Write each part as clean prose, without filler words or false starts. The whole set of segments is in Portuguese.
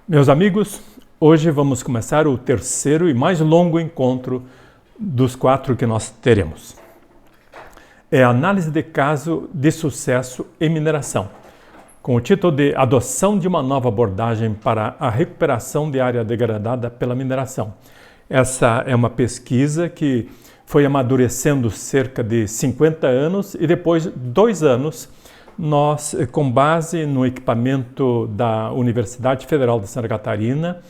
Meus amigos, hoje vamos começar o terceiro e mais longo encontro dos 4 que nós teremos. É a análise de caso de sucesso em mineração, com o título de Adoção de uma nova abordagem para a recuperação de área degradada pela mineração. Essa é uma pesquisa que foi amadurecendo cerca de 50 anos e depois de 2 anos nós, com base no equipamento da Universidade Federal de Santa Catarina,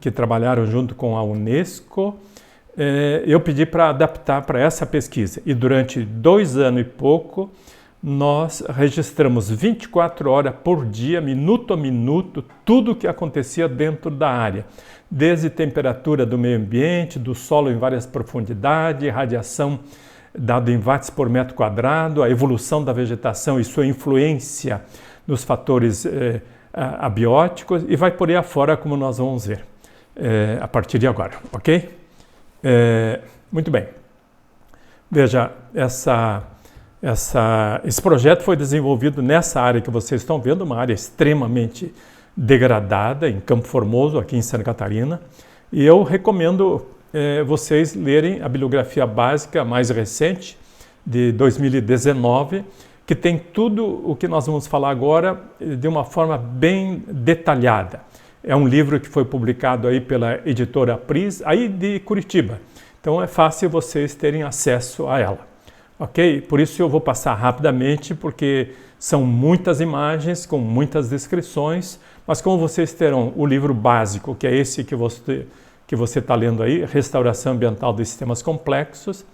que trabalharam junto com a Unesco, eu pedi para adaptar para essa pesquisa. E durante 2 anos e pouco, nós registramos 24 horas por dia, minuto a minuto, tudo o que acontecia dentro da área. Desde temperatura do meio ambiente, do solo em várias profundidades, radiação dado em watts por metro quadrado, a evolução da vegetação e sua influência nos fatores abióticos, e vai por aí afora, como nós vamos ver a partir de agora, ok? Muito bem. Veja, esse projeto foi desenvolvido nessa área que vocês estão vendo, uma área extremamente degradada, em Campo Formoso, aqui em Santa Catarina, e eu recomendo vocês lerem a bibliografia básica mais recente, de 2019, que tem tudo o que nós vamos falar agora de uma forma bem detalhada. É um livro que foi publicado aí pela editora Pris, aí de Curitiba. Então é fácil vocês terem acesso a ela, ok? Por isso eu vou passar rapidamente, porque são muitas imagens com muitas descrições, mas como vocês terão o livro básico, que é esse que você está lendo aí, Restauração Ambiental de Sistemas Complexos,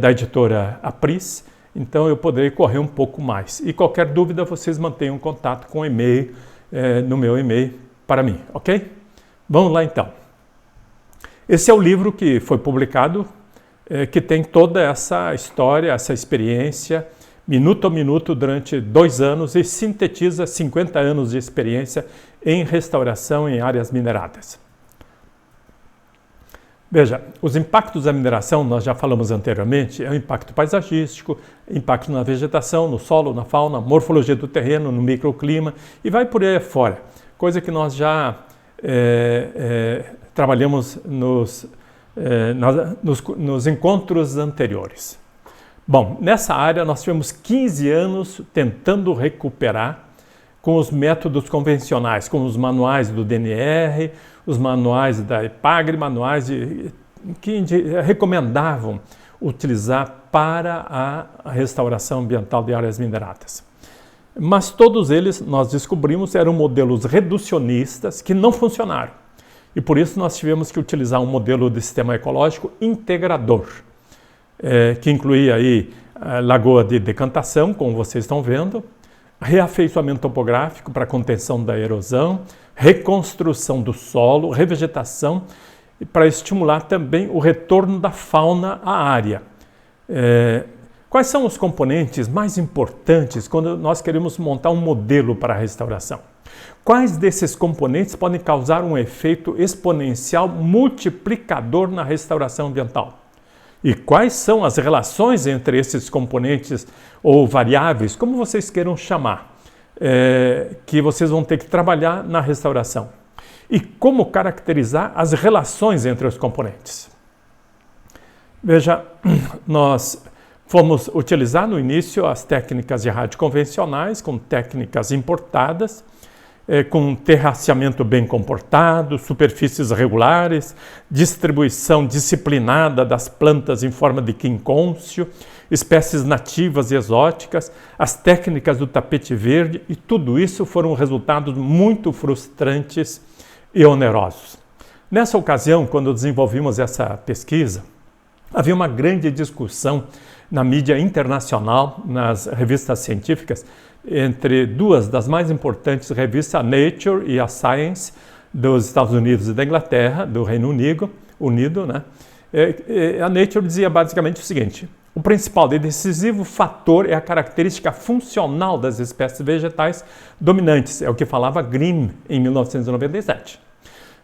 da editora Apris, então eu poderei correr um pouco mais. E qualquer dúvida, vocês mantenham contato com o e-mail, no meu e-mail para mim, ok? Vamos lá então. Esse é o livro que foi publicado, que tem toda essa história, essa experiência, minuto a minuto, durante 2 anos, e sintetiza 50 anos de experiência em restauração em áreas mineradas. Veja, os impactos da mineração, nós já falamos anteriormente, é o impacto paisagístico, impacto na vegetação, no solo, na fauna, morfologia do terreno, no microclima, e vai por aí fora, coisa que nós já trabalhamos nos encontros anteriores. Bom, nessa área nós tivemos 15 anos tentando recuperar com os métodos convencionais, com os manuais do DNR, os manuais da EPAGRE, manuais que recomendavam utilizar para a restauração ambiental de áreas mineradas. Mas todos eles, nós descobrimos, eram modelos reducionistas que não funcionaram. E por isso nós tivemos que utilizar um modelo de sistema ecológico integrador, que incluía aí a lagoa de decantação, como vocês estão vendo, reafeiçoamento topográfico para contenção da erosão, reconstrução do solo, revegetação, para estimular também o retorno da fauna à área. Quais são os componentes mais importantes quando nós queremos montar um modelo para a restauração? Quais desses componentes podem causar um efeito exponencial multiplicador na restauração ambiental? E quais são as relações entre esses componentes ou variáveis, como vocês queiram chamar, que vocês vão ter que trabalhar na restauração? E como caracterizar as relações entre os componentes? Veja, nós fomos utilizar no início as técnicas de rádio convencionais, com técnicas importadas, com terraceamento bem comportado, superfícies regulares, distribuição disciplinada das plantas em forma de quincôncio, espécies nativas e exóticas, as técnicas do tapete verde, e tudo isso foram resultados muito frustrantes e onerosos. Nessa ocasião, quando desenvolvimos essa pesquisa, havia uma grande discussão na mídia internacional, nas revistas científicas, entre 2 das mais importantes revistas, a Nature e a Science, dos Estados Unidos e da Inglaterra, do Reino Unido, né? A Nature dizia basicamente o seguinte: o principal e decisivo fator é a característica funcional das espécies vegetais dominantes, é o que falava Grimm em 1997.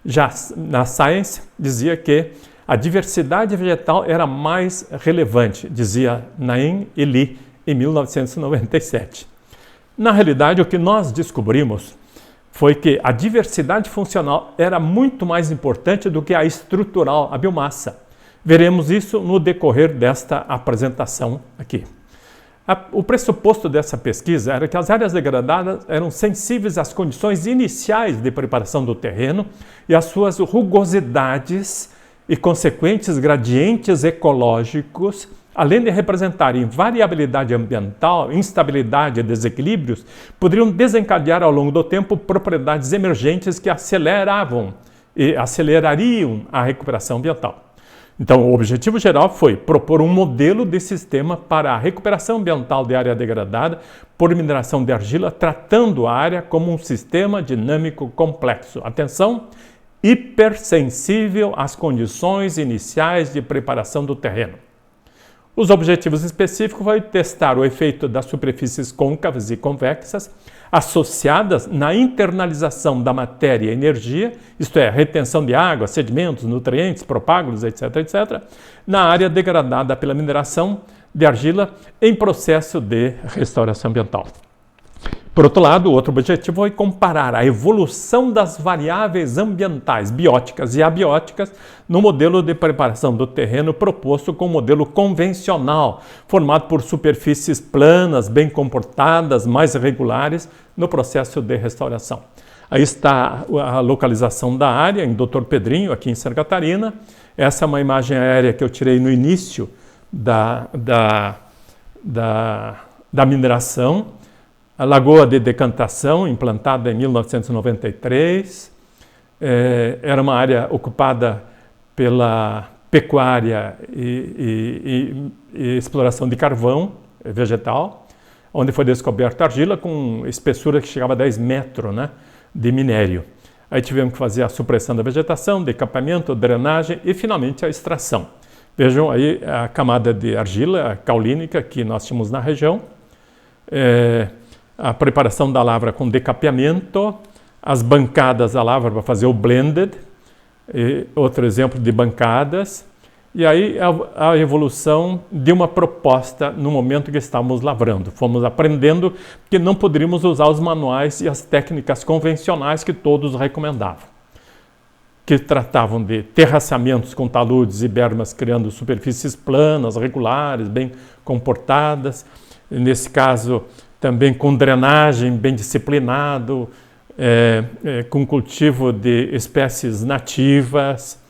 Já na Science dizia que a diversidade vegetal era mais relevante, dizia Naim e Lee em 1997. Na realidade, o que nós descobrimos foi que a diversidade funcional era muito mais importante do que a estrutural, a biomassa. Veremos isso no decorrer desta apresentação aqui. O pressuposto dessa pesquisa era que as áreas degradadas eram sensíveis às condições iniciais de preparação do terreno e às suas rugosidades e consequentes gradientes ecológicos, além de representarem variabilidade ambiental, instabilidade e desequilíbrios, poderiam desencadear ao longo do tempo propriedades emergentes que aceleravam e acelerariam a recuperação ambiental. Então, o objetivo geral foi propor um modelo de sistema para a recuperação ambiental de área degradada por mineração de argila, tratando a área como um sistema dinâmico complexo. Atenção, hipersensível às condições iniciais de preparação do terreno. Os objetivos específicos foram testar o efeito das superfícies côncavas e convexas associadas na internalização da matéria e energia, isto é, retenção de água, sedimentos, nutrientes, propágulos, etc., na área degradada pela mineração de argila em processo de restauração ambiental. Por outro lado, o outro objetivo foi comparar a evolução das variáveis ambientais, bióticas e abióticas, no modelo de preparação do terreno proposto com o modelo convencional, formado por superfícies planas, bem comportadas, mais regulares no processo de restauração. Aí está a localização da área, em Dr. Pedrinho, aqui em Santa Catarina. Essa é uma imagem aérea que eu tirei no início da mineração. A Lagoa de Decantação, implantada em 1993, era uma área ocupada pela pecuária e exploração de carvão vegetal, onde foi descoberta argila com espessura que chegava a 10 metros, né, de minério. Aí tivemos que fazer a supressão da vegetação, decampamento, drenagem e, finalmente, a extração. Vejam aí a camada de argila caulínica que nós tínhamos na região. A preparação da lavra com decapeamento, as bancadas da lavra para fazer o blended, outro exemplo de bancadas, e aí a evolução de uma proposta no momento que estávamos lavrando. Fomos aprendendo que não poderíamos usar os manuais e as técnicas convencionais que todos recomendavam, que tratavam de terraceamentos com taludes e bermas, criando superfícies planas, regulares, bem comportadas, nesse caso também com drenagem bem disciplinado, com cultivo de espécies nativas,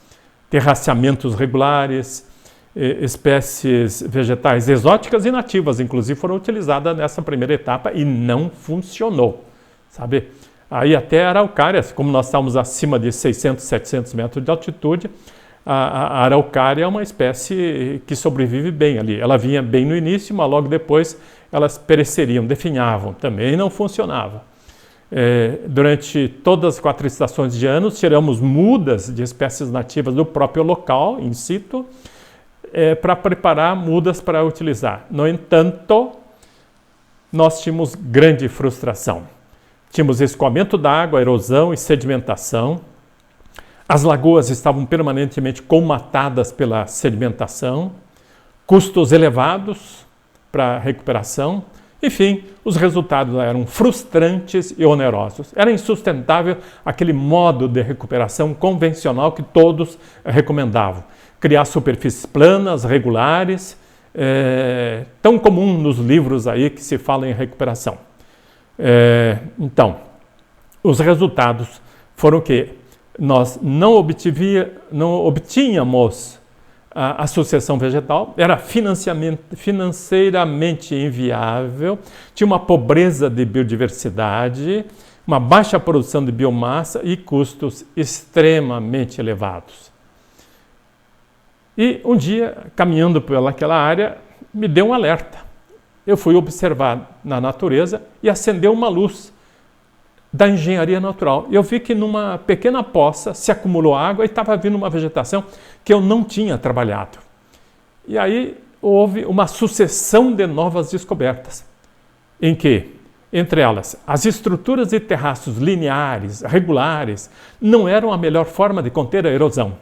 terraceamentos regulares, espécies vegetais exóticas e nativas, inclusive, foram utilizadas nessa primeira etapa e não funcionou, sabe? Aí até araucárias, como nós estávamos acima de 600, 700 metros de altitude, a araucária é uma espécie que sobrevive bem ali. Ela vinha bem no início, mas logo depois elas pereceriam, definhavam, também não funcionava. Durante todas as 4 estações de ano, tiramos mudas de espécies nativas do próprio local, in situ, para preparar mudas para utilizar. No entanto, nós tínhamos grande frustração. Tínhamos escoamento da água, erosão e sedimentação. As lagoas estavam permanentemente colmatadas pela sedimentação, custos elevados para recuperação. Enfim, os resultados eram frustrantes e onerosos. Era insustentável aquele modo de recuperação convencional que todos recomendavam. Criar superfícies planas, regulares, tão comum nos livros aí que se fala em recuperação. Então, os resultados foram que nós não obtínhamos a sucessão vegetal, era financeiramente inviável, tinha uma pobreza de biodiversidade, uma baixa produção de biomassa e custos extremamente elevados. E um dia, caminhando pelaquela área, me deu um alerta. Eu fui observar na natureza e acendeu uma luz da engenharia natural. Eu vi que numa pequena poça se acumulou água e estava vindo uma vegetação que eu não tinha trabalhado. E aí houve uma sucessão de novas descobertas, em que, entre elas, as estruturas de terraços lineares, regulares, não eram a melhor forma de conter a erosão.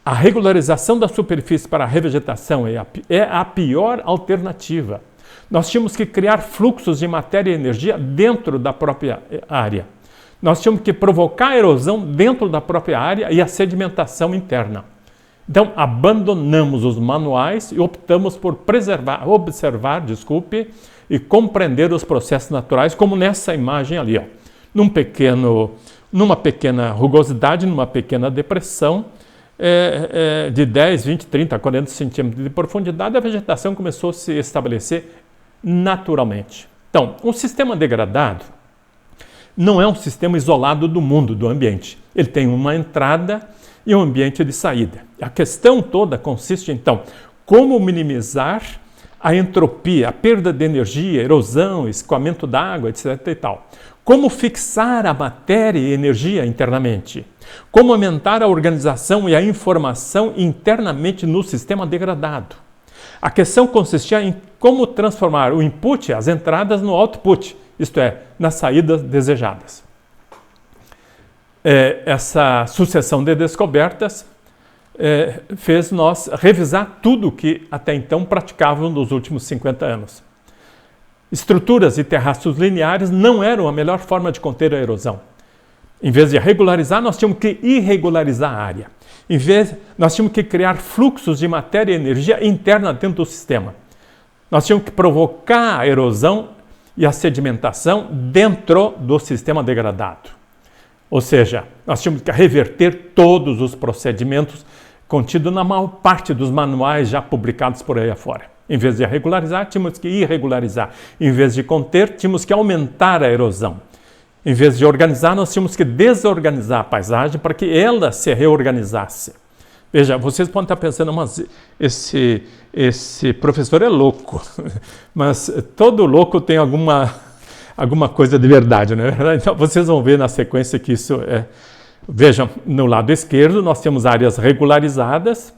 A regularização da superfície para a revegetação é a pior alternativa. Nós tínhamos que criar fluxos de matéria e energia dentro da própria área. nós tínhamos que provocar a erosão dentro da própria área e a sedimentação interna. Então, abandonamos os manuais e optamos por observar e compreender os processos naturais, como nessa imagem ali, ó. Numa pequena rugosidade, numa pequena depressão, de 10, 20, 30, 40 centímetros de profundidade, a vegetação começou a se estabelecer naturalmente. Então, um sistema degradado não é um sistema isolado do mundo, do ambiente. Ele tem uma entrada e um ambiente de saída. A questão toda consiste, então, como minimizar a entropia, a perda de energia, erosão, escoamento d'água, etc. e tal. Como fixar a matéria e energia internamente. Como aumentar a organização e a informação internamente no sistema degradado. A questão consistia em como transformar o input, as entradas, no output, isto é, nas saídas desejadas. Essa sucessão de descobertas fez nós revisar tudo que até então praticávamos nos últimos 50 anos. Estruturas e terraços lineares não eram a melhor forma de conter a erosão. Em vez de regularizar, nós tínhamos que irregularizar a área. Nós tínhamos que criar fluxos de matéria e energia interna dentro do sistema. Nós tínhamos que provocar a erosão e a sedimentação dentro do sistema degradado. Ou seja, nós tínhamos que reverter todos os procedimentos contidos na maior parte dos manuais já publicados por aí afora. Em vez de regularizar, tínhamos que irregularizar. Em vez de conter, tínhamos que aumentar a erosão. Em vez de organizar, nós tínhamos que desorganizar a paisagem para que ela se reorganizasse. Veja, vocês podem estar pensando, mas esse professor é louco. Mas todo louco tem alguma coisa de verdade, não é verdade? Então, vocês vão ver na sequência que isso é... Vejam, no lado esquerdo nós temos áreas regularizadas,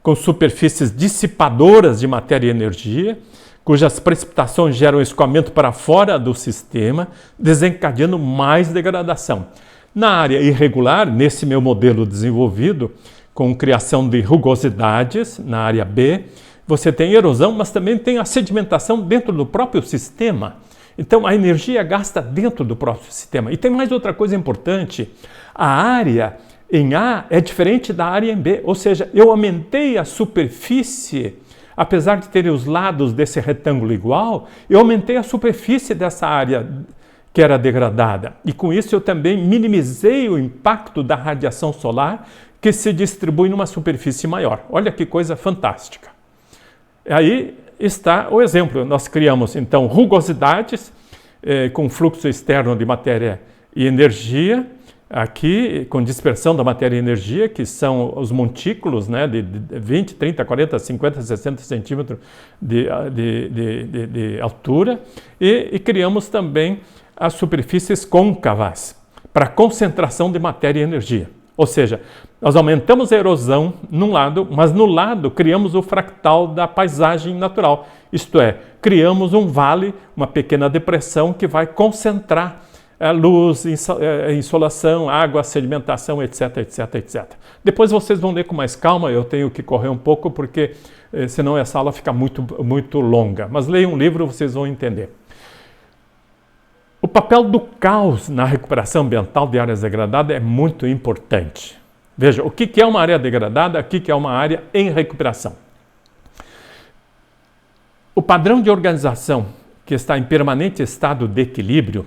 com superfícies dissipadoras de matéria e energia, cujas precipitações geram escoamento para fora do sistema, desencadeando mais degradação. Na área irregular, nesse meu modelo desenvolvido, com criação de rugosidades, na área B, você tem erosão, mas também tem a sedimentação dentro do próprio sistema. Então, a energia gasta dentro do próprio sistema. E tem mais outra coisa importante. A área em A é diferente da área em B. Ou seja, eu aumentei a superfície, apesar de ter os lados desse retângulo igual, eu aumentei a superfície dessa área que era degradada. E com isso eu também minimizei o impacto da radiação solar que se distribui numa superfície maior. Olha que coisa fantástica. Aí está o exemplo. Nós criamos, então, rugosidades com fluxo externo de matéria e energia, aqui com dispersão da matéria e energia, que são os montículos, né, de 20, 30, 40, 50, 60 centímetros de altura, e criamos também as superfícies côncavas para concentração de matéria e energia. Ou seja, nós aumentamos a erosão num lado, mas no lado criamos o fractal da paisagem natural. Isto é, criamos um vale, uma pequena depressão que vai concentrar luz, insolação, água, sedimentação, etc, etc, etc. Depois vocês vão ler com mais calma, eu tenho que correr um pouco porque senão essa aula fica muito longa. Mas leiam um livro, vocês vão entender. O papel do caos na recuperação ambiental de áreas degradadas é muito importante. Veja, o que é uma área degradada, o que é uma área em recuperação. O padrão de organização que está em permanente estado de equilíbrio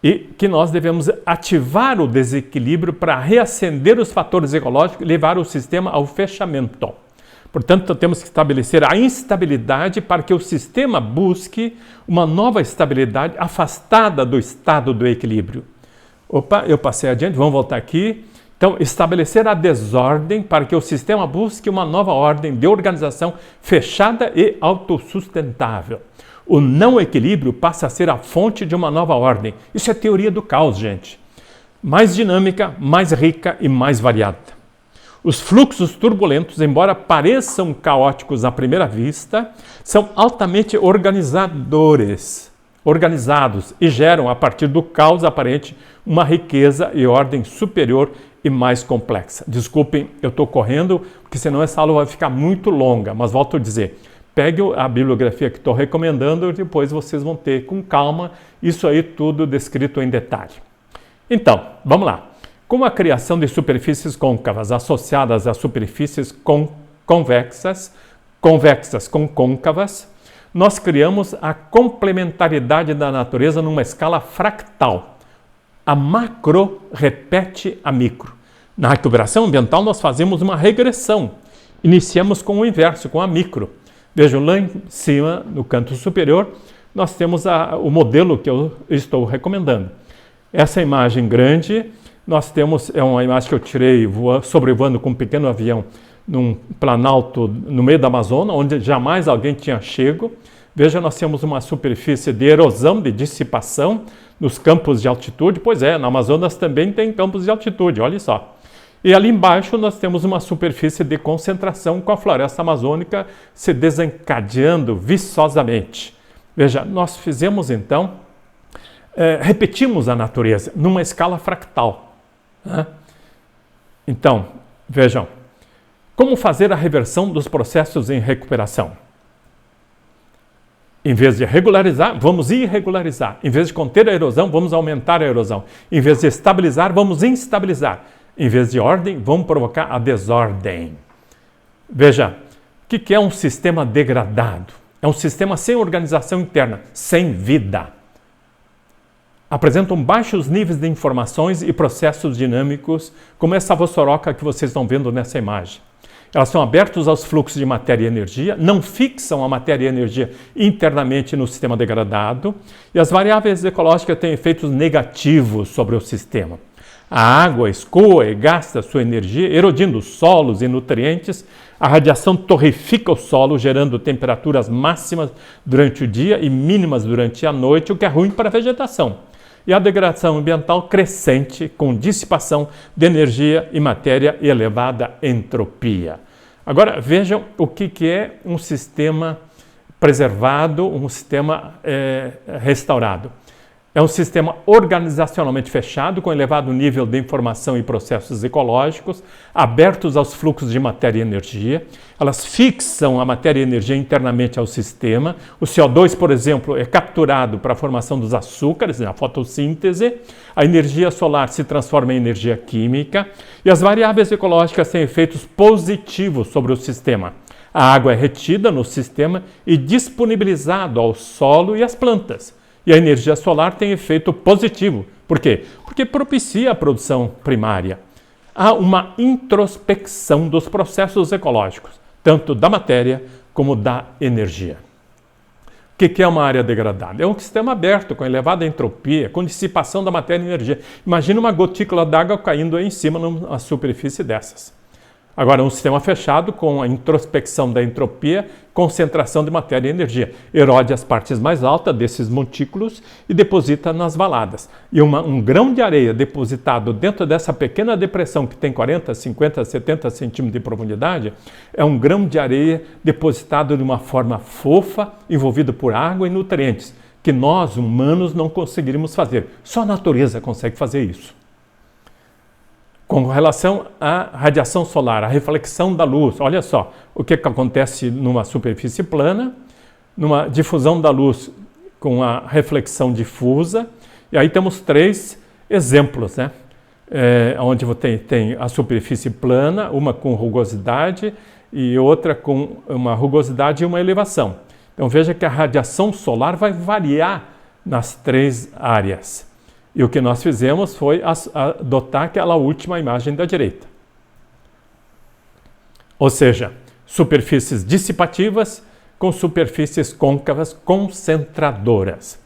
e que nós devemos ativar o desequilíbrio para reacender os fatores ecológicos e levar o sistema ao fechamento. Portanto, temos que estabelecer a instabilidade para que o sistema busque uma nova estabilidade afastada do estado do equilíbrio. Opa, eu passei adiante, vamos voltar aqui. Então, estabelecer a desordem para que o sistema busque uma nova ordem de organização fechada e autossustentável. O não equilíbrio passa a ser a fonte de uma nova ordem. Isso é teoria do caos, gente. Mais dinâmica, mais rica e mais variada. Os fluxos turbulentos, embora pareçam caóticos à primeira vista, são altamente organizados e geram, a partir do caos aparente, uma riqueza e ordem superior e mais complexa. Desculpem, eu estou correndo, porque senão essa aula vai ficar muito longa, mas volto a dizer, pegue a bibliografia que estou recomendando e depois vocês vão ter com calma isso aí tudo descrito em detalhe. Então, vamos lá. Com a criação de superfícies côncavas associadas a superfícies convexas com côncavas, nós criamos a complementaridade da natureza numa escala fractal. A macro repete a micro. Na recuperação ambiental, nós fazemos uma regressão. Iniciamos com o inverso, com a micro. Vejam, lá em cima, no canto superior, nós temos o modelo que eu estou recomendando. Essa imagem grande, nós temos, é uma imagem que eu tirei sobrevoando com um pequeno avião num planalto no meio da Amazônia, onde jamais alguém tinha chego. Veja, nós temos uma superfície de erosão, de dissipação nos campos de altitude. Pois é, na Amazonas também tem campos de altitude, olha só. E ali embaixo nós temos uma superfície de concentração com a floresta amazônica se desencadeando viçosamente. Veja, nós fizemos então, repetimos a natureza numa escala fractal. Né? Então, vejam, como fazer a reversão dos processos em recuperação? Em vez de regularizar, vamos irregularizar. Em vez de conter a erosão, vamos aumentar a erosão. Em vez de estabilizar, vamos instabilizar. Em vez de ordem, vamos provocar a desordem. Veja, o que é um sistema degradado? É um sistema sem organização interna, sem vida. Apresentam baixos níveis de informações e processos dinâmicos, como essa vossoroca que vocês estão vendo nessa imagem. Elas são abertas aos fluxos de matéria e energia, não fixam a matéria e energia internamente no sistema degradado, e as variáveis ecológicas têm efeitos negativos sobre o sistema. A água escoa e gasta sua energia, erodindo solos e nutrientes. A radiação torrefica o solo, gerando temperaturas máximas durante o dia e mínimas durante a noite, o que é ruim para a vegetação. E a degradação ambiental crescente, com dissipação de energia e matéria e elevada entropia. Agora, vejam o que é um sistema preservado, um sistema restaurado. É um sistema organizacionalmente fechado, com elevado nível de informação e processos ecológicos, abertos aos fluxos de matéria e energia. Elas fixam a matéria e energia internamente ao sistema. O CO2, por exemplo, é capturado para a formação dos açúcares, na fotossíntese. A energia solar se transforma em energia química. E as variáveis ecológicas têm efeitos positivos sobre o sistema. A água é retida no sistema e disponibilizada ao solo e às plantas. E a energia solar tem efeito positivo. Por quê? Porque propicia a produção primária. Há uma introspecção dos processos ecológicos, tanto da matéria como da energia. O que é uma área degradada? É um sistema aberto, com elevada entropia, com dissipação da matéria e energia. Imagina uma gotícula d'água caindo aí em cima numa superfície dessas. Agora, um sistema fechado com a introspecção da entropia, concentração de matéria e energia. Erode as partes mais altas desses montículos e deposita nas valadas. E um grão de areia depositado dentro dessa pequena depressão que tem 40, 50, 70 centímetros de profundidade, é um grão de areia depositado de uma forma fofa, envolvido por água e nutrientes, que nós, humanos, não conseguiríamos fazer. Só a natureza consegue fazer isso. Com relação à radiação solar, a reflexão da luz, olha só o que acontece numa superfície plana, numa difusão da luz com a reflexão difusa, e aí temos 3 exemplos, né? Onde tem a superfície plana, uma com rugosidade e outra com uma rugosidade e uma elevação. Então veja que a radiação solar vai variar nas 3 áreas. E o que nós fizemos foi adotar aquela última imagem da direita. Ou seja, superfícies dissipativas com superfícies côncavas concentradoras.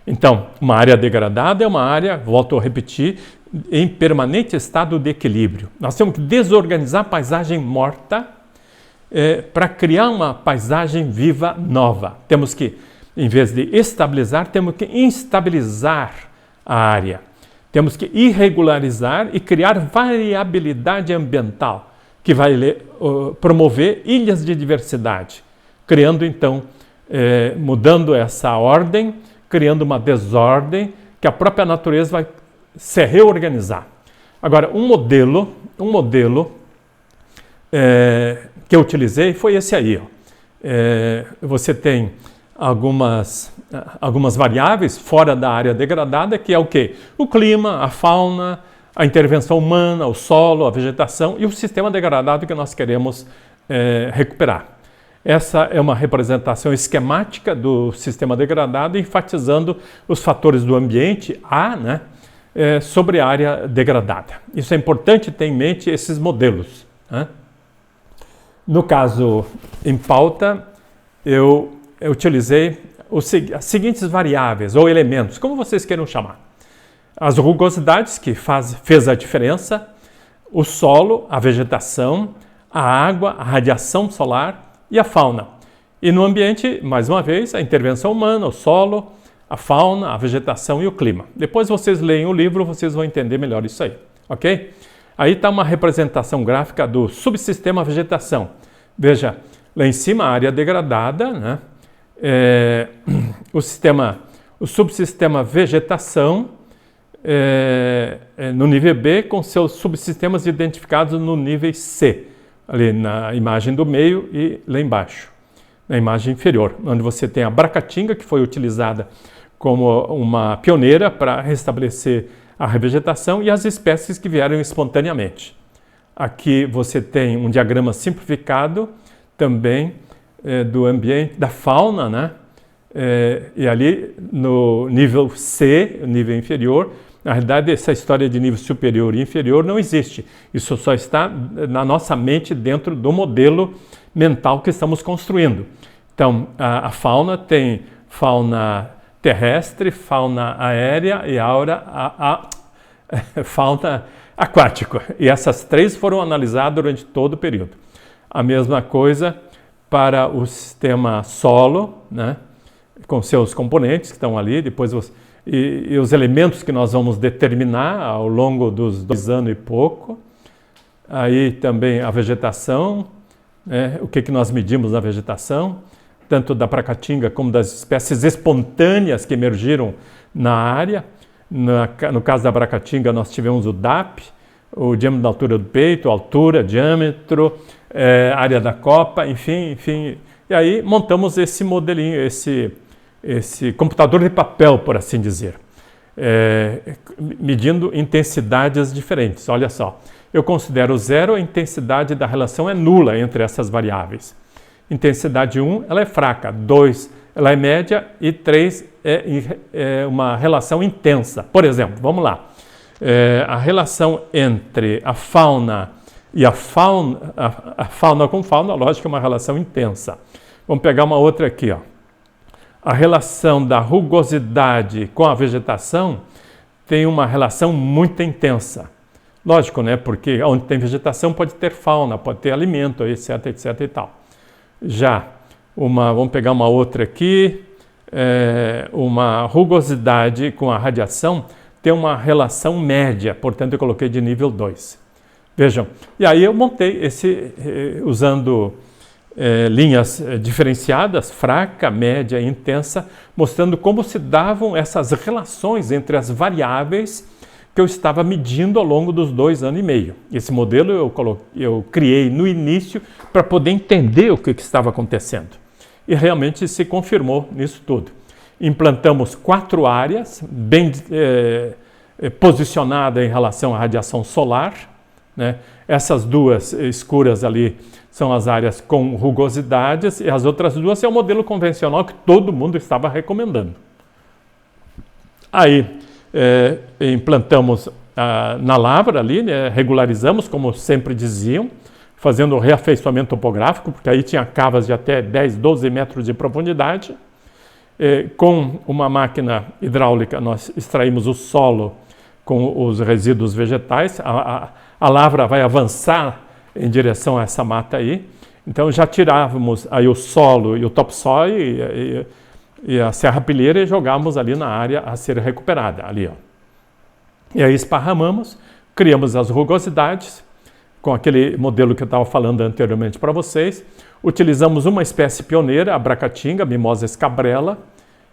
Então, uma área degradada é uma área, volto a repetir, em permanente estado de equilíbrio. Nós temos que desorganizar a paisagem morta para criar uma paisagem viva nova. Temos que, em vez de estabilizar, temos que instabilizar a área. Temos que irregularizar e criar variabilidade ambiental, que vai promover ilhas de diversidade, criando então, mudando essa ordem, criando uma desordem que a própria natureza vai se reorganizar. Agora, um modelo que eu utilizei foi esse aí. Você tem algumas variáveis fora da área degradada, que é o quê? O clima, a fauna, a intervenção humana, o solo, a vegetação e o sistema degradado que nós queremos recuperar. Essa é uma representação esquemática do sistema degradado, enfatizando os fatores do ambiente A, né, sobre a área degradada. Isso é importante ter em mente esses modelos, né? No caso em pauta, eu utilizei as seguintes variáveis ou elementos, como vocês queiram chamar. As rugosidades, que fez a diferença, o solo, a vegetação, a água, a radiação solar e a fauna. E no ambiente, mais uma vez, a intervenção humana, o solo, a fauna, a vegetação e o clima. Depois vocês leem o livro, vocês vão entender melhor isso aí, ok? Aí está uma representação gráfica do subsistema vegetação. Veja, lá em cima a área degradada, né? O subsistema vegetação no nível B, com seus subsistemas identificados no nível C, ali na imagem do meio e lá embaixo, na imagem inferior, onde você tem a Bracatinga, que foi utilizada como uma pioneira para restabelecer a revegetação, e as espécies que vieram espontaneamente. Aqui você tem um diagrama simplificado também do ambiente, da fauna, né? E ali no nível C, nível inferior, na realidade essa história de nível superior e inferior não existe. Isso só está na nossa mente dentro do modelo mental que estamos construindo. Então, a fauna tem fauna terrestre, fauna aérea e a fauna aquática. E essas três foram analisadas durante todo o período. A mesma coisa para o sistema solo, né, com seus componentes que estão ali, depois e os elementos que nós vamos determinar ao longo dos 2 anos e pouco. Aí também a vegetação, né, o que nós medimos na vegetação, tanto da Bracatinga como das espécies espontâneas que emergiram na área. No caso da Bracatinga, nós tivemos o DAP, o diâmetro da altura do peito, altura, diâmetro, área da copa, enfim. E aí montamos esse modelinho, esse computador de papel, por assim dizer, medindo intensidades diferentes. Olha só, eu considero 0 a intensidade da relação é nula entre essas variáveis. Intensidade 1, ela é fraca, 2, ela é média e 3 é uma relação intensa. Por exemplo, vamos lá, a relação entre a fauna e a fauna com fauna, lógico, é uma relação intensa. Vamos pegar uma outra aqui, ó. A relação da rugosidade com a vegetação tem uma relação muito intensa. Lógico, né? Porque onde tem vegetação pode ter fauna, pode ter alimento, etc, etc e tal. Já, vamos pegar uma outra aqui, uma rugosidade com a radiação tem uma relação média, portanto eu coloquei de nível 2. Vejam, e aí eu montei usando linhas diferenciadas, fraca, média e intensa, mostrando como se davam essas relações entre as variáveis que eu estava medindo ao longo dos 2 anos e meio. Esse modelo eu criei no início para poder entender o que estava acontecendo. E realmente se confirmou nisso tudo. Implantamos 4 áreas bem posicionadas em relação à radiação solar, né? Essas 2 escuras ali são as áreas com rugosidades e as outras 2 é o modelo convencional que todo mundo estava recomendando. Aí implantamos na lavra ali, né, regularizamos, como sempre diziam, fazendo o reafeiçoamento topográfico, porque aí tinha cavas de até 10, 12 metros de profundidade. Com uma máquina hidráulica nós extraímos o solo com os resíduos vegetais, a lavra vai avançar em direção a essa mata aí, então já tirávamos aí o solo e o topsoil e a serrapilheira e jogamos ali na área a ser recuperada, ali, ó. E aí esparramamos, criamos as rugosidades, com aquele modelo que eu estava falando anteriormente para vocês, utilizamos uma espécie pioneira, a Bracatinga, Mimosa escabrela,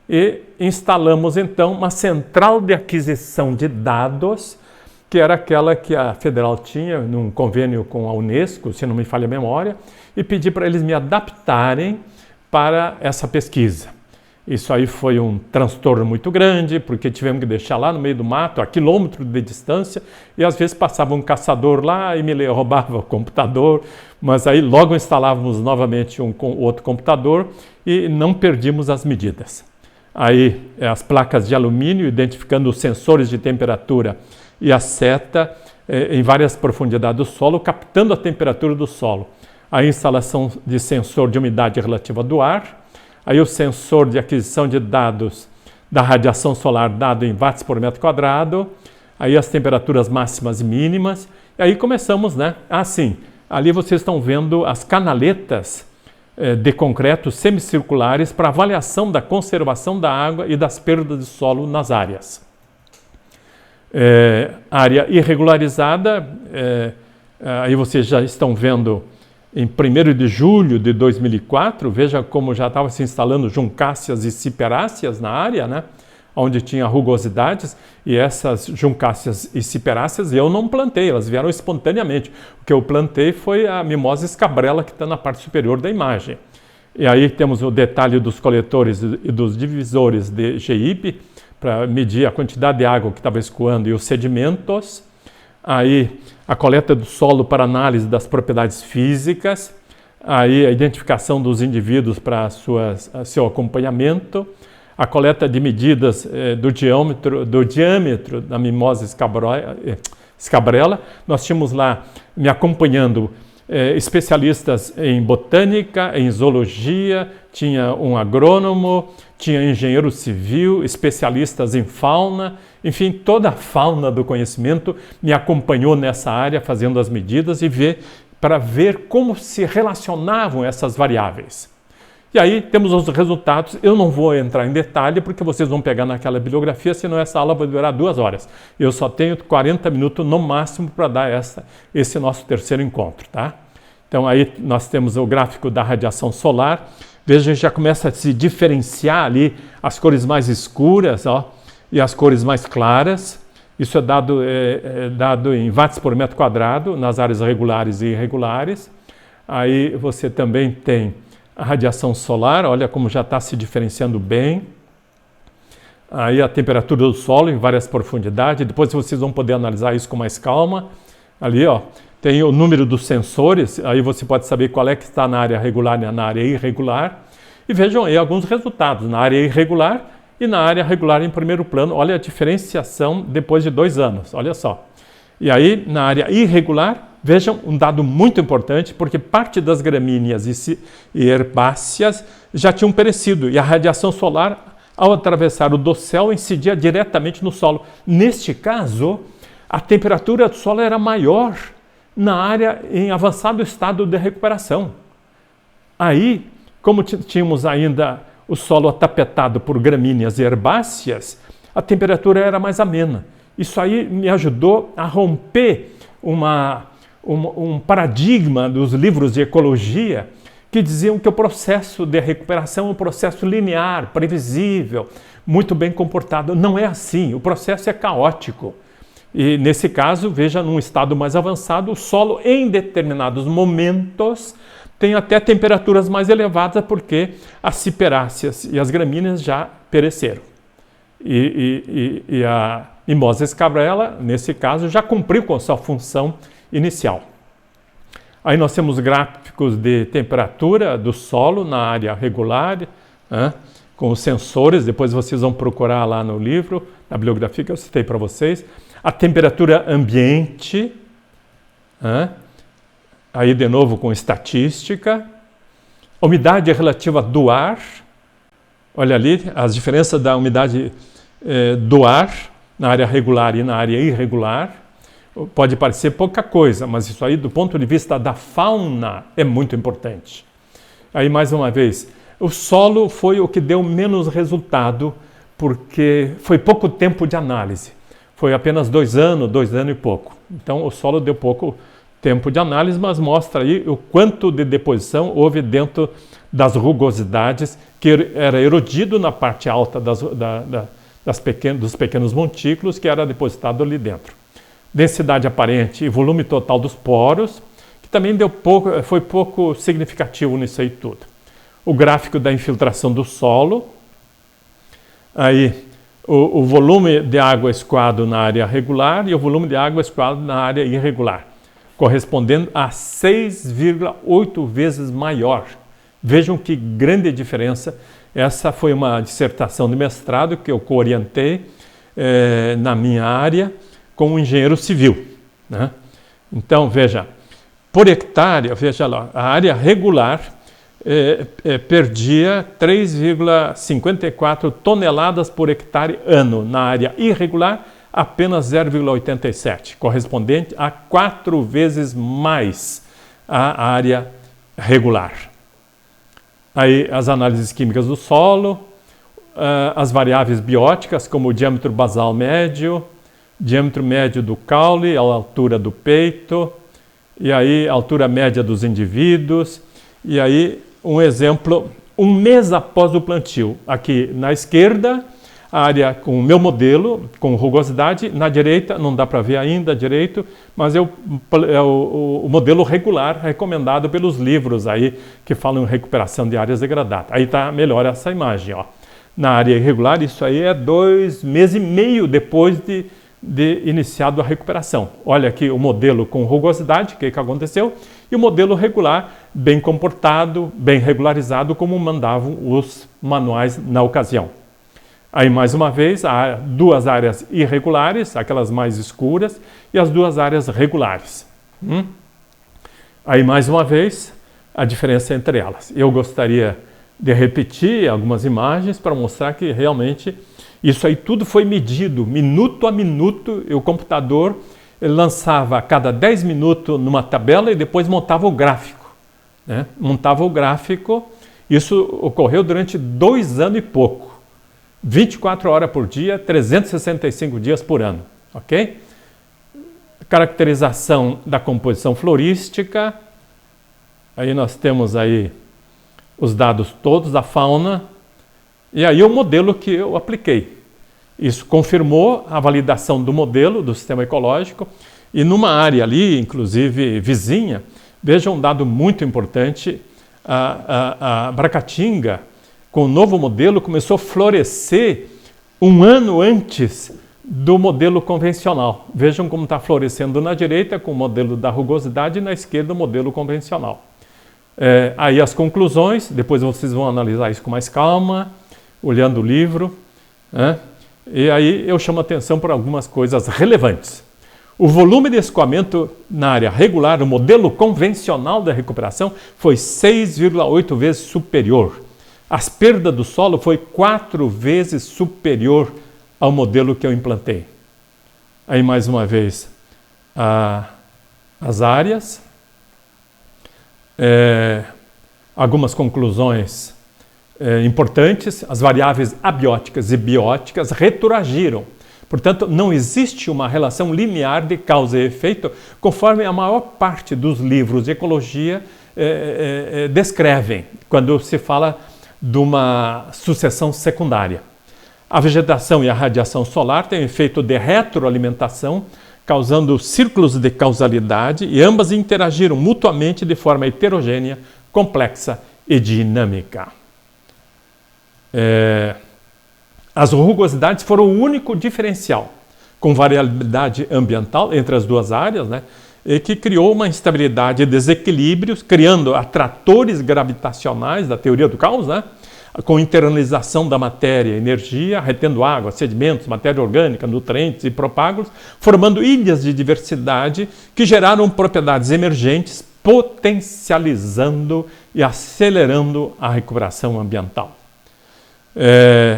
e instalamos então uma central de aquisição de dados, que era aquela que a Federal tinha num convênio com a Unesco, se não me falha a memória, e pedi para eles me adaptarem para essa pesquisa. Isso aí foi um transtorno muito grande, porque tivemos que deixar lá no meio do mato, a quilômetros de distância, e às vezes passava um caçador lá e me roubava o computador, mas aí logo instalávamos novamente outro computador e não perdíamos as medidas. Aí as placas de alumínio, identificando os sensores de temperatura e a seta em várias profundidades do solo, captando a temperatura do solo. A instalação de sensor de umidade relativa do ar, aí o sensor de aquisição de dados da radiação solar dado em watts por metro quadrado, aí as temperaturas máximas e mínimas, e aí começamos, né? Sim, ali vocês estão vendo as canaletas de concreto semicirculares para avaliação da conservação da água e das perdas de solo nas áreas. Área irregularizada, aí vocês já estão vendo em 1º de julho de 2004, veja como já estava se instalando juncáceas e ciperáceas na área, né? Onde tinha rugosidades, e essas juncáceas e ciperáceas eu não plantei, elas vieram espontaneamente. O que eu plantei foi a mimosa escabrela, que está na parte superior da imagem. E aí temos o detalhe dos coletores e dos divisores de GIP, para medir a quantidade de água que estava escoando e os sedimentos. Aí a coleta do solo para análise das propriedades físicas, aí a identificação dos indivíduos para seu acompanhamento, a coleta de medidas do diâmetro da mimosa escabrela. Nós tínhamos lá me acompanhando especialistas em botânica, em zoologia, tinha um agrônomo, tinha engenheiro civil, especialistas em fauna, enfim, toda a fauna do conhecimento me acompanhou nessa área fazendo as medidas para ver como se relacionavam essas variáveis. E aí temos os resultados. Eu não vou entrar em detalhe porque vocês vão pegar naquela bibliografia, senão essa aula vai durar 2 horas. Eu só tenho 40 minutos no máximo para dar esse nosso terceiro encontro, tá? Então aí nós temos o gráfico da radiação solar. Veja, já começa a se diferenciar ali as cores mais escuras, ó, e as cores mais claras. Isso é dado em watts por metro quadrado, nas áreas regulares e irregulares. Aí você também tem a radiação solar, olha como já está se diferenciando bem. Aí a temperatura do solo em várias profundidades. Depois vocês vão poder analisar isso com mais calma. Ali, ó, tem o número dos sensores, aí você pode saber qual é que está na área regular e na área irregular. E vejam aí alguns resultados na área irregular e na área regular em primeiro plano. Olha a diferenciação depois de 2 anos, olha só. E aí, na área irregular, vejam um dado muito importante, porque parte das gramíneas e herbáceas já tinham perecido, e a radiação solar, ao atravessar o dossel, incidia diretamente no solo. Neste caso, a temperatura do solo era maior na área em avançado estado de recuperação. Aí, como tínhamos ainda o solo atapetado por gramíneas e herbáceas, a temperatura era mais amena. Isso aí me ajudou a romper um paradigma dos livros de ecologia que diziam que o processo de recuperação é um processo linear, previsível, muito bem comportado. Não é assim, o processo é caótico. E nesse caso, veja, num estado mais avançado, o solo em determinados momentos tem até temperaturas mais elevadas porque as ciperáceas e as gramíneas já pereceram. E a mimosa escabrela, nesse caso, já cumpriu com a sua função inicial. Aí nós temos gráficos de temperatura do solo na área regular, com os sensores, depois vocês vão procurar lá no livro, na bibliografia que eu citei para vocês. A temperatura ambiente, aí de novo com estatística. Umidade relativa do ar, olha ali as diferenças da umidade do ar na área regular e na área irregular. Pode parecer pouca coisa, mas isso aí do ponto de vista da fauna é muito importante. Aí mais uma vez, o solo foi o que deu menos resultado porque foi pouco tempo de análise. Foi apenas 2 anos, 2 anos e pouco. Então o solo deu pouco tempo de análise, mas mostra aí o quanto de deposição houve dentro das rugosidades que era erodido na parte alta dos pequenos montículos que era depositado ali dentro. Densidade aparente e volume total dos poros, que também foi pouco significativo nisso aí tudo. O gráfico da infiltração do solo, Aí o volume de água escoado na área regular e o volume de água escoado na área irregular, correspondendo a 6,8 vezes maior. Vejam que grande diferença. Essa foi uma dissertação de mestrado que eu co-orientei na minha área com um engenheiro civil, né? Então, veja, por hectare, veja lá, a área regular perdia 3,54 toneladas por hectare ano. Na área irregular, apenas 0,87, correspondente a 4 vezes mais a área regular. Aí as análises químicas do solo, as variáveis bióticas, como o diâmetro basal médio, diâmetro médio do caule, a altura do peito, e aí a altura média dos indivíduos, e aí um exemplo, um mês após o plantio. Aqui na esquerda, a área com o meu modelo, com rugosidade, na direita, não dá para ver ainda direito, mas é o modelo regular recomendado pelos livros aí que falam em recuperação de áreas degradadas. Aí está melhor essa imagem, ó. Na área irregular, isso aí é 2 meses e meio depois de iniciado a recuperação. Olha aqui o modelo com rugosidade, o que aconteceu, e o modelo regular, bem comportado, bem regularizado, como mandavam os manuais na ocasião. Aí, mais uma vez, há 2 áreas irregulares, aquelas mais escuras, e as 2 áreas regulares. Aí, mais uma vez, a diferença entre elas. Eu gostaria de repetir algumas imagens para mostrar que realmente isso aí tudo foi medido, minuto a minuto, e o computador lançava a cada 10 minutos numa tabela e depois montava o gráfico, né? Montava o gráfico, isso ocorreu durante 2 anos e pouco, 24 horas por dia, 365 dias por ano, ok? Caracterização da composição florística, aí nós temos aí os dados todos da fauna, e aí o modelo que eu apliquei. Isso confirmou a validação do modelo do sistema ecológico, e numa área ali, inclusive vizinha, veja um dado muito importante, a Bracatinga, com o novo modelo, começou a florescer 1 ano antes do modelo convencional. Vejam como está florescendo na direita com o modelo da rugosidade e na esquerda o modelo convencional. Aí as conclusões, depois vocês vão analisar isso com mais calma, olhando o livro, né? E aí eu chamo a atenção para algumas coisas relevantes. O volume de escoamento na área regular, o modelo convencional da recuperação, foi 6,8 vezes superior. As perdas do solo foi 4 vezes superior ao modelo que eu implantei. Aí mais uma vez as áreas, algumas conclusões importantes, as variáveis abióticas e bióticas retroagiram. Portanto, não existe uma relação linear de causa e efeito, conforme a maior parte dos livros de ecologia descrevem, quando se fala de uma sucessão secundária. A vegetação e a radiação solar têm efeito de retroalimentação, causando círculos de causalidade, e ambas interagiram mutuamente de forma heterogênea, complexa e dinâmica. As rugosidades foram o único diferencial, com variabilidade ambiental entre as 2 áreas, né, e que criou uma instabilidade e desequilíbrios, criando atratores gravitacionais da teoria do caos, né, com internalização da matéria, energia, retendo água, sedimentos, matéria orgânica, nutrientes e propágulos, formando ilhas de diversidade que geraram propriedades emergentes, potencializando e acelerando a recuperação ambiental.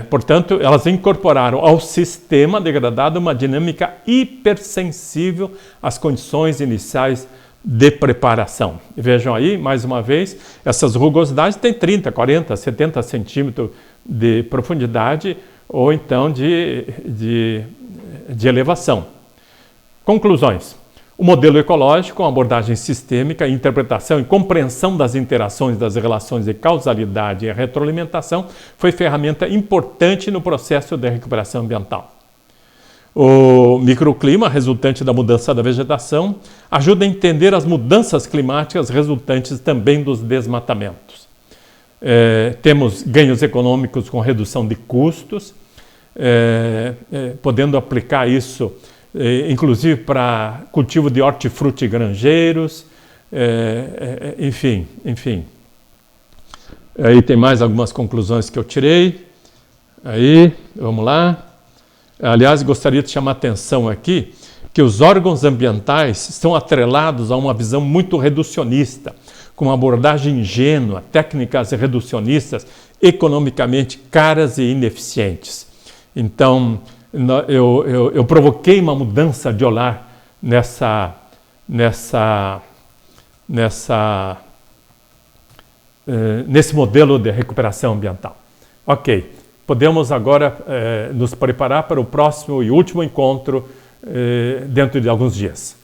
Portanto, elas incorporaram ao sistema degradado uma dinâmica hipersensível às condições iniciais de preparação. E vejam aí, mais uma vez, essas rugosidades têm 30, 40, 70 centímetros de profundidade ou então de elevação. Conclusões. O modelo ecológico, com abordagem sistêmica, interpretação e compreensão das interações das relações de causalidade e retroalimentação, foi ferramenta importante no processo de recuperação ambiental. O microclima, resultante da mudança da vegetação, ajuda a entender as mudanças climáticas resultantes também dos desmatamentos. Temos ganhos econômicos com redução de custos, podendo aplicar isso, inclusive para cultivo de hortifruti granjeiros, enfim. Aí tem mais algumas conclusões que eu tirei. Aí, vamos lá. Aliás, gostaria de chamar a atenção aqui que os órgãos ambientais estão atrelados a uma visão muito reducionista, com uma abordagem ingênua, técnicas reducionistas, economicamente caras e ineficientes. Então, eu provoquei uma mudança de olhar nesse modelo de recuperação ambiental. Ok, podemos agora nos preparar para o próximo e último encontro dentro de alguns dias.